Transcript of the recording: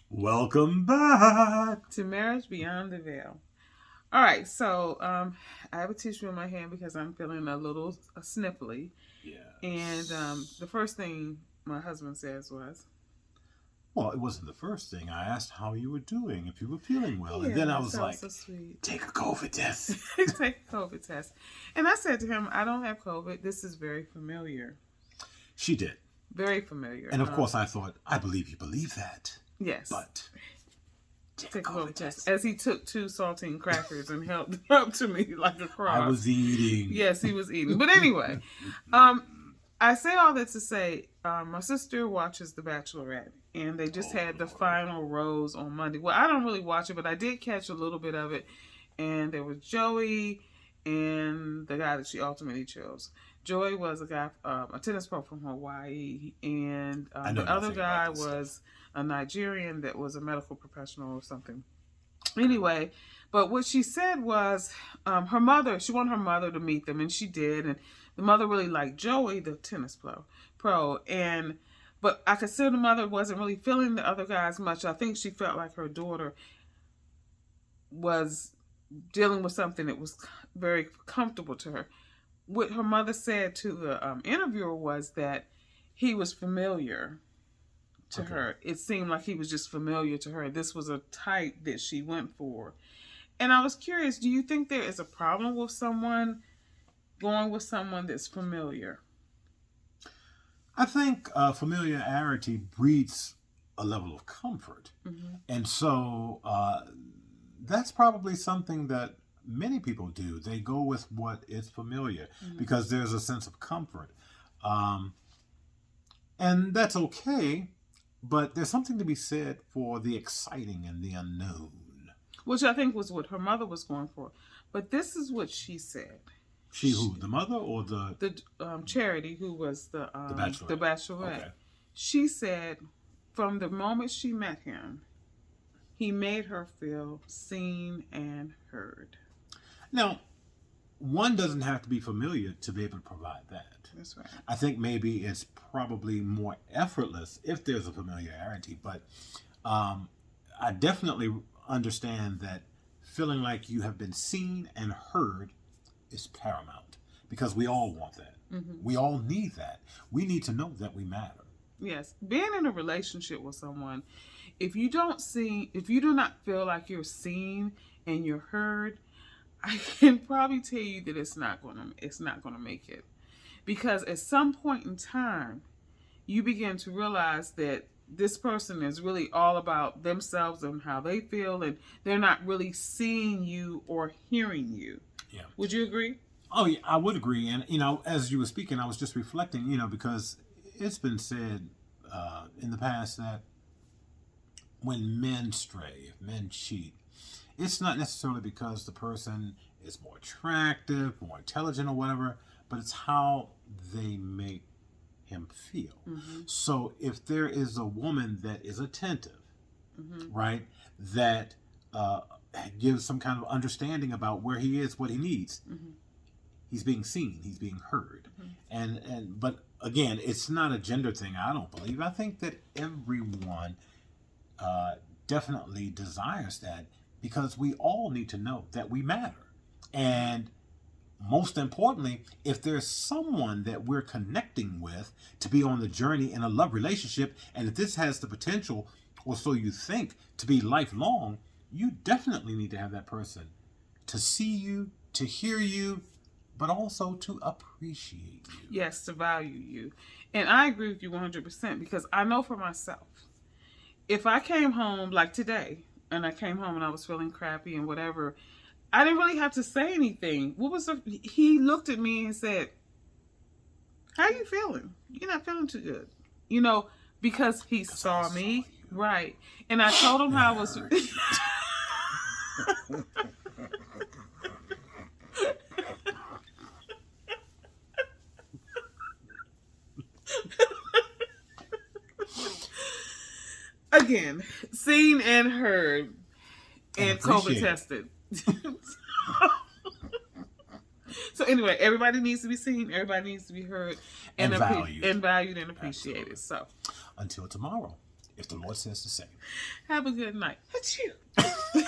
Welcome back to Marriage Beyond the Veil. All right, so I have a tissue in my hand because I'm feeling a little sniffly. Yeah. And the first thing my husband says was, Well, it wasn't the first thing. I asked how you were doing, if you were feeling well. yeah, And then I was that like, so sweet. take a COVID test. Take a COVID test. And I said to him, I don't have COVID. This is very familiar. She did. Very familiar. And of course I thought, I believe you believe that. Yes. But take a COVID test. As he took 2 saltine crackers and held them up to me like a cross. I was eating. Yes, he was eating. But anyway, I say all that to say, my sister watches The Bachelorette, and they just had the final rose on Monday. Well, I don't really watch it, but I did catch a little bit of it. And there was Joey and the guy that she ultimately chose. Joey was a guy, a tennis pro from Hawaii, and the other guy was a Nigerian that was a medical professional or something. Anyway, but what she said was her mother, she wanted her mother to meet them, and she did, and the mother really liked Joey, the tennis pro, but I could see the mother wasn't really feeling the other guys much. I think she felt like her daughter was dealing with something that was very comfortable to her. What her mother said to the interviewer was that he was familiar to her. It seemed like he was just familiar to her. This was a type that she went for. And I was curious, do you think there is a problem with someone going with someone that's familiar? I think familiarity breeds a level of comfort. Mm-hmm. And so that's probably something that many people do. They go with what is familiar because there's a sense of comfort. And that's okay, but there's something to be said for the exciting and the unknown. Which I think was what her mother was going for. But this is what she said. She who? The mother or the Charity, who was the Bachelorette. The Bachelorette. Okay. She said from the moment she met him, he made her feel seen and heard. Now, one doesn't have to be familiar to be able to provide that. That's right. I think maybe it's probably more effortless if there's a familiarity, but I definitely understand that feeling like you have been seen and heard is paramount because we all want that. Mm-hmm. We all need that. We need to know that we matter. Yes. Being in a relationship with someone, if you do not feel like you're seen and you're heard, I can probably tell you that it's not gonna make it. Because at some point in time, you begin to realize that this person is really all about themselves and how they feel, and they're not really seeing you or hearing you. Yeah. Would you agree? Oh, yeah, I would agree. And, as you were speaking, I was just reflecting, because it's been said in the past that when men stray, if men cheat, it's not necessarily because the person is more attractive, more intelligent or whatever, but it's how they make him feel. Mm-hmm. So if there is a woman that is attentive, mm-hmm. right, that gives some kind of understanding about where he is, what he needs, mm-hmm. he's being seen, he's being heard. Mm-hmm. But again, it's not a gender thing, I don't believe. I think that everyone definitely desires that because we all need to know that we matter. And most importantly, if there's someone that we're connecting with to be on the journey in a love relationship, and if this has the potential, or so you think, to be lifelong, you definitely need to have that person to see you, to hear you, but also to appreciate you. Yes, to value you. And I agree with you 100% because I know for myself, if I came home like today, and I came home and I was feeling crappy and whatever, I didn't really have to say anything. He looked at me and said, "How you feeling? You're not feeling too good." Because he saw me. Right. And I told him how I was. Again, seen and heard and COVID tested. So anyway, everybody needs to be seen, everybody needs to be heard, and valued and appreciated. Absolutely. So until tomorrow, if the Lord says the same. Have a good night. Achoo.